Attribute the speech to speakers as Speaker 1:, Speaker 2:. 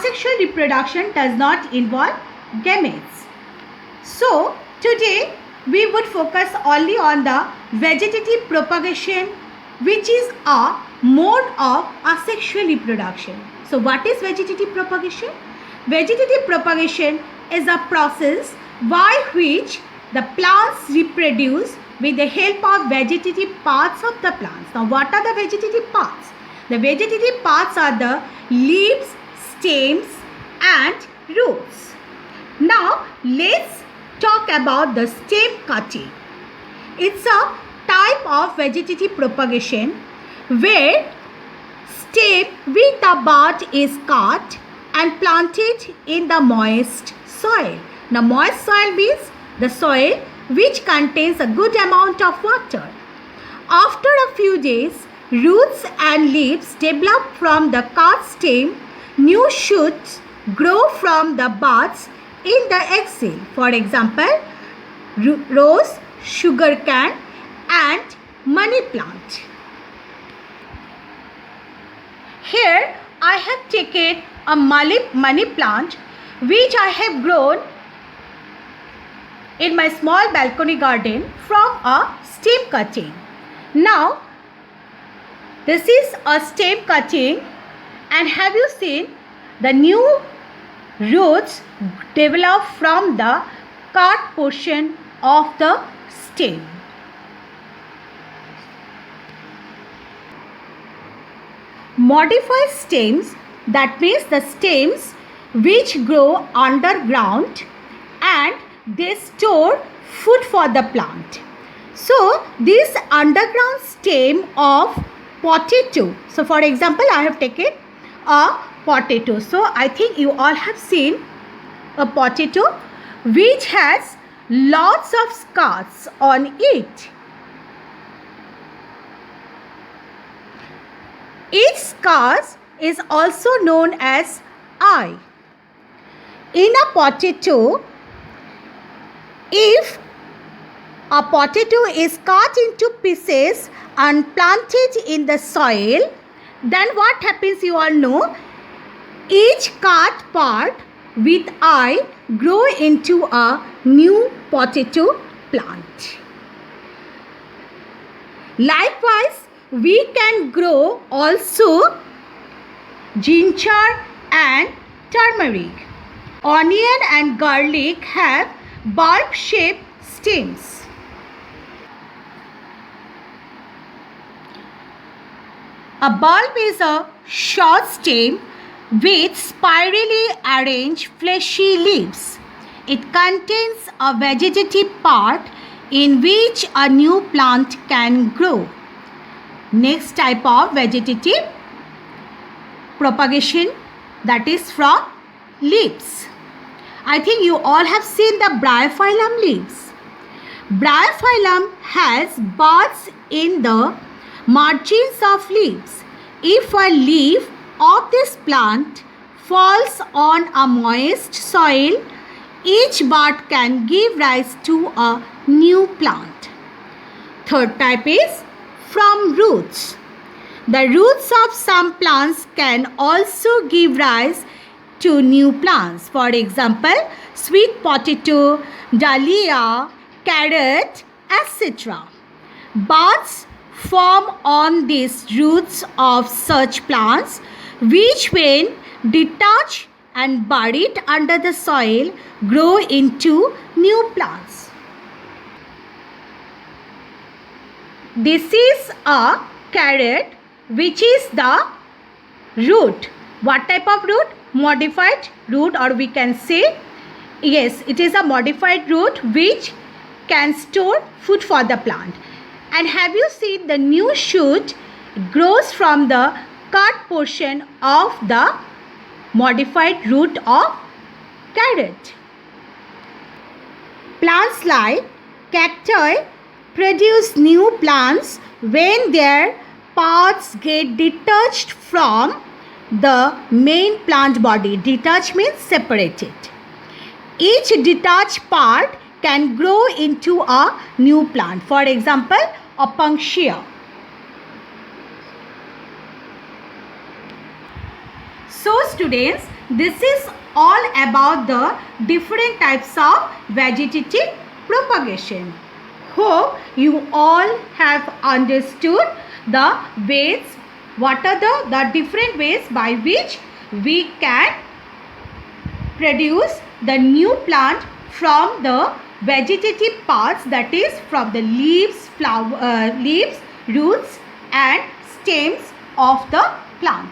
Speaker 1: asexual reproduction does not involve gametes. So today we would focus only on the vegetative propagation, which is a mode of asexual reproduction. So what is vegetative propagation? Vegetative propagation is a process by which the plants reproduce with the help of vegetative parts of the plants. Now what are the vegetative parts? The vegetative parts are the leaves, stems and roots. Now let's talk about the stem cutting. It's a type of vegetative propagation where stem with the bud is cut and planted in the moist soil. Now moist soil means the soil which contains a good amount of water. After a few days, roots and leaves develop from the cut stem. New shoots grow from the buds in the axil. For example, rose, sugarcane and money plant. Here I have taken a money plant which I have grown in my small balcony garden from a stem cutting. Now this is a stem cutting, and have you seen the new roots develop from the cut portion of the stem. Modified stems, that means the stems which grow underground and they store food for the plant. So this underground stem of potato. So for example, I have taken a potato. So I think you all have seen a potato which has lots of scars on it. Each scar is also known as eye. In a potato, if a potato is cut into pieces and planted in the soil, then what happens you all know? Each cut part with eye grow into a new potato plant. Likewise, we can grow also ginger and turmeric. Onion and garlic have bulb-shaped stems. A bulb is a short stem with spirally arranged fleshy leaves. It contains a vegetative part in which a new plant can grow. Next type of vegetative propagation, that is from leaves. I think you all have seen the bryophyllum leaves. Bryophyllum has buds in the margins of leaves. If a leaf of this plant falls on a moist soil, each bud can give rise to a new plant. Third type is from roots. The roots of some plants can also give rise to new plants. For example, sweet potato, dahlia, carrot, etc. Buds form on these roots of such plants, which when detached and buried under the soil grow into new plants. This is a carrot, which is the root. What type of root? Modified root, or we can say, yes, it is a modified root which can store food for the plant. And have you seen the new shoot grows from the cut portion of the modified root of carrot. Plants like cacti produce new plants when their parts get detached from the main plant body. Detached means separated. Each detached part can grow into a new plant. For example, Opuntia. So students, This is all about the different types of vegetative propagation. Hope you all have understood the ways, what are the different ways by which we can produce the new plant from the vegetative parts, that is from the leaves, leaves, roots and stems of the plant.